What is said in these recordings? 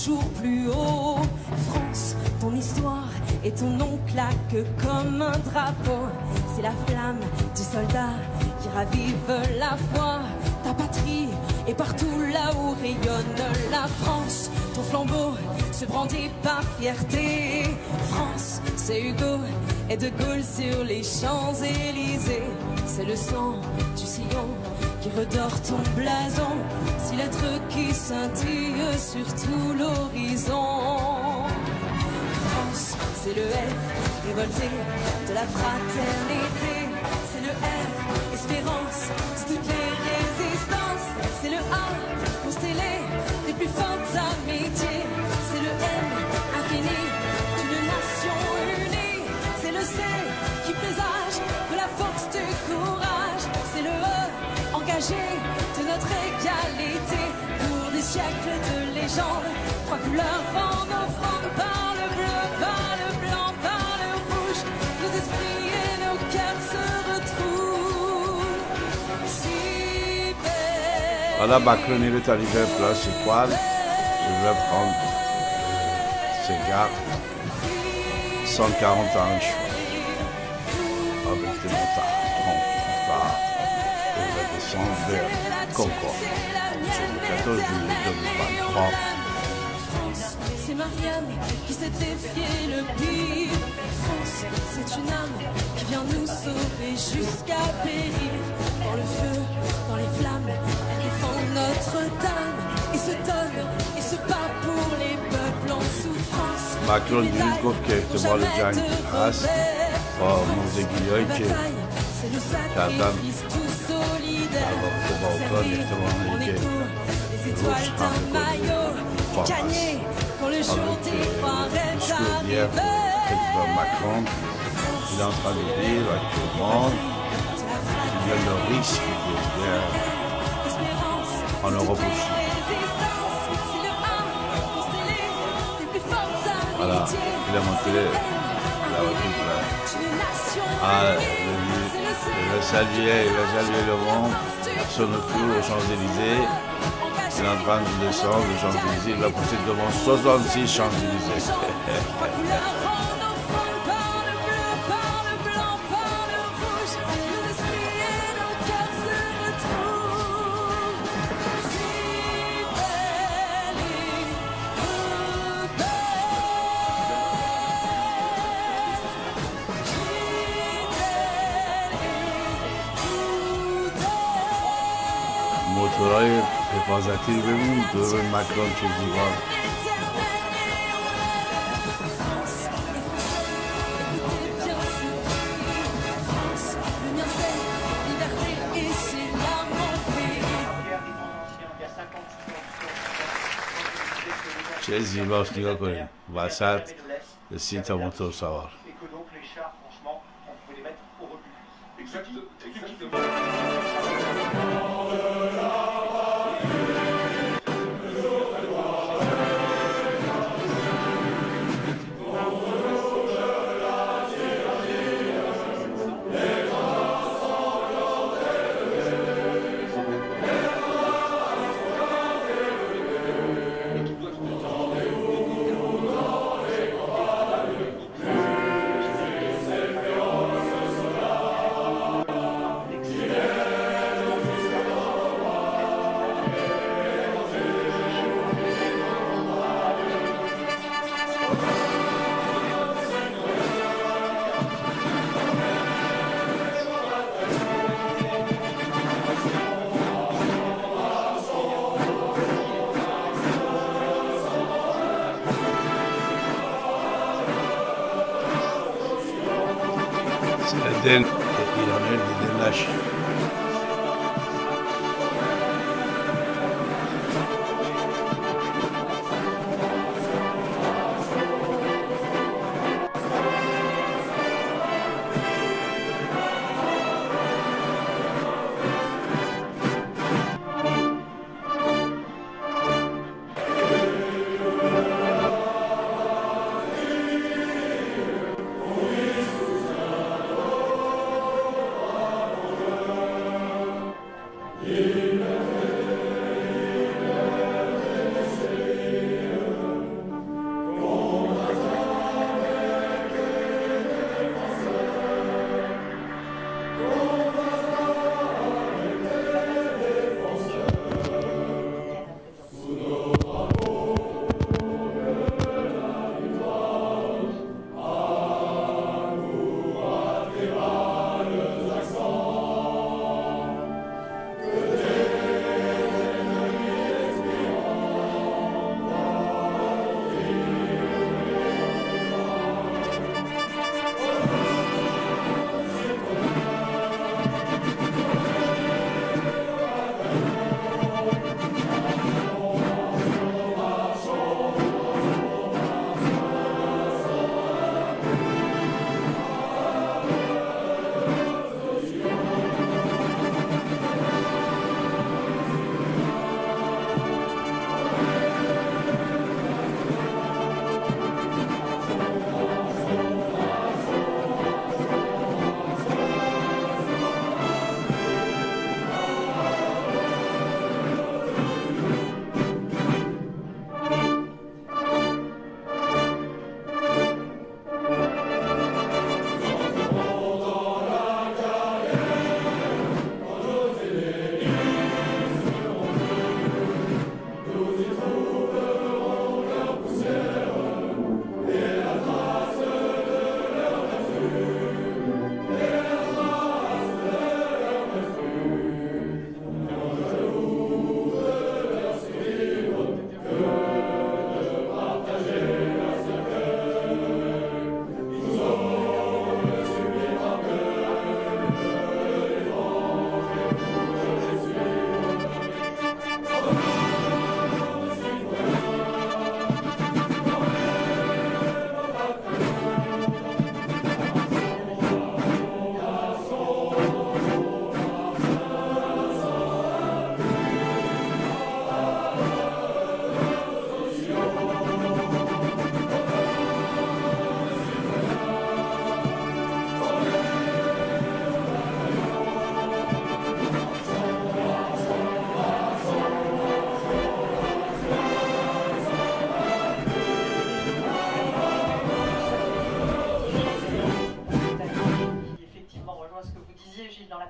toujours plus haut. France, ton histoire et ton nom claquent comme un drapeau. C'est la flamme du soldat qui ravive la foi. Ta patrie est partout là où rayonne la France. Ton flambeau se brandit par fierté. France, c'est Hugo et De Gaulle sur les Champs-Élysées. C'est le sang du sillon qui redore ton blason. Six lettres qui scintillent sur tout l'horizon. France, c'est le F révolté de la fraternité. C'est le R, espérance de toutes les résistances. C'est le A, constellé des plus fortes amitiés. C'est le M, infini d'une nation unie. C'est le C, qui présage de la force du courage. C'est le E, engagé de notre égalité. Pour des siècles de légendes, trois couleurs en offrande. Par le bleu, par le blanc, par le rouge, nos esprits et nos cœurs se retrouvent. Si belle. Voilà, Macron il est arrivé à Place Étoile. Je vais prendre ses gardes. 140 ans de choix. Avec des motards. On va descendre vers Concorde. C'est le 14 juillet 2023. C'est Marianne qui s'est défiée le pire. France, c'est une âme qui vient nous sauver jusqu'à périr. Dans le feu, dans les flammes, elle défend Notre-Dame et se donne et se bat pour les peuples en souffrance. Macron dit que c'est moi le Jean Ras. Oh, mon aiguilleux qui c'est le sacrifice tout solidaire. On est pour les étoiles d'un maillot gagné quand le jour des croix est arrivé. Macron, il est en train de dire à tout le monde qu'il y a le risque de guerre en Europe aussi. Voilà, il a montré la route. Ah, il va saluer le monde, son retour aux Champs-Élysées. Il est en train de descendre aux Champs-Élysées, il va passer devant 66 Champs-Élysées. موتورهای حفاظتی رو ببینیم دور مکران چه زیبا. چه زیباست، نگاه کنید وسط سی تا موتور سوار. Den İran'ın liderler.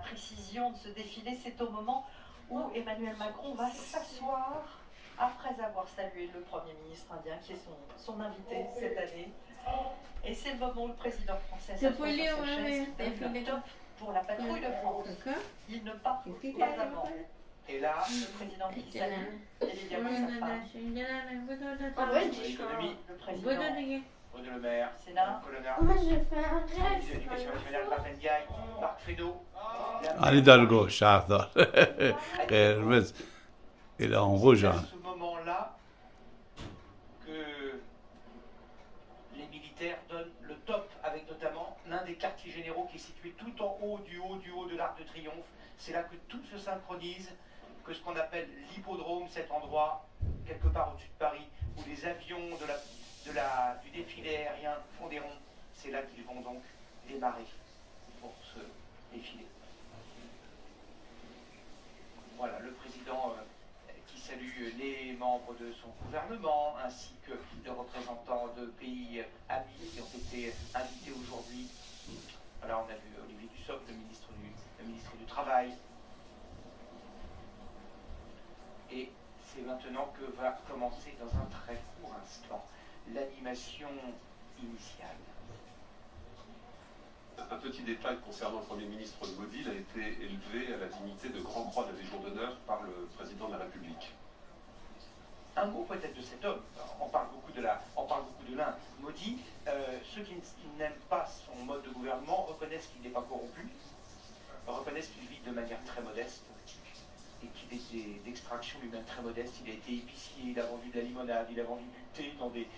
précision de ce défilé, c'est au moment où Emmanuel Macron va s'asseoir après avoir salué le Premier ministre indien, qui est son invité cette année. Et c'est le moment où le président français s'assoit sur sa chaise, le top pour la patrouille de France. Il ne part pas avant. Et là, le président qui salue, évidemment sa femme. L'économie, Le président, Bruno Le Maire, Sénat. Colonna, Moi, je fais un ministre rêve. de l'Éducation nationale, Marc Ndiaye, Marc Fesneau. Anne Hidalgo, شهردار قرمز il est en rouge. C'est à ce moment-là que les militaires donnent le top, avec notamment l'un des quartiers généraux qui est situé tout en haut de l'Arc de Triomphe. C'est là que tout se synchronise, que ce qu'on appelle l'hippodrome, cet endroit, quelque part au-dessus de Paris, où les avions du défilé aérien font des ronds. C'est là qu'ils vont donc démarrer pour ce défilé. Voilà, le président qui salue les membres de son gouvernement, ainsi que les représentants de pays amis qui ont été invités aujourd'hui. Voilà, on a vu Olivier Dussopt, le ministre du Travail. Et c'est maintenant que va commencer dans un très court instant l'animation initiale. Un petit détail concernant le Premier ministre Modi, il a été élevé à la dignité de Grand Croix de la Légion d'honneur par le président de la République. Un mot peut-être de cet homme, on parle beaucoup de l'un. Modi, ceux qui n'aiment pas son mode de gouvernement reconnaissent qu'il n'est pas corrompu, reconnaissent qu'il vit de manière très modeste et qu'il est d'extraction lui-même très modeste. Il a été épicier, il a vendu de la limonade, il a vendu du thé dans des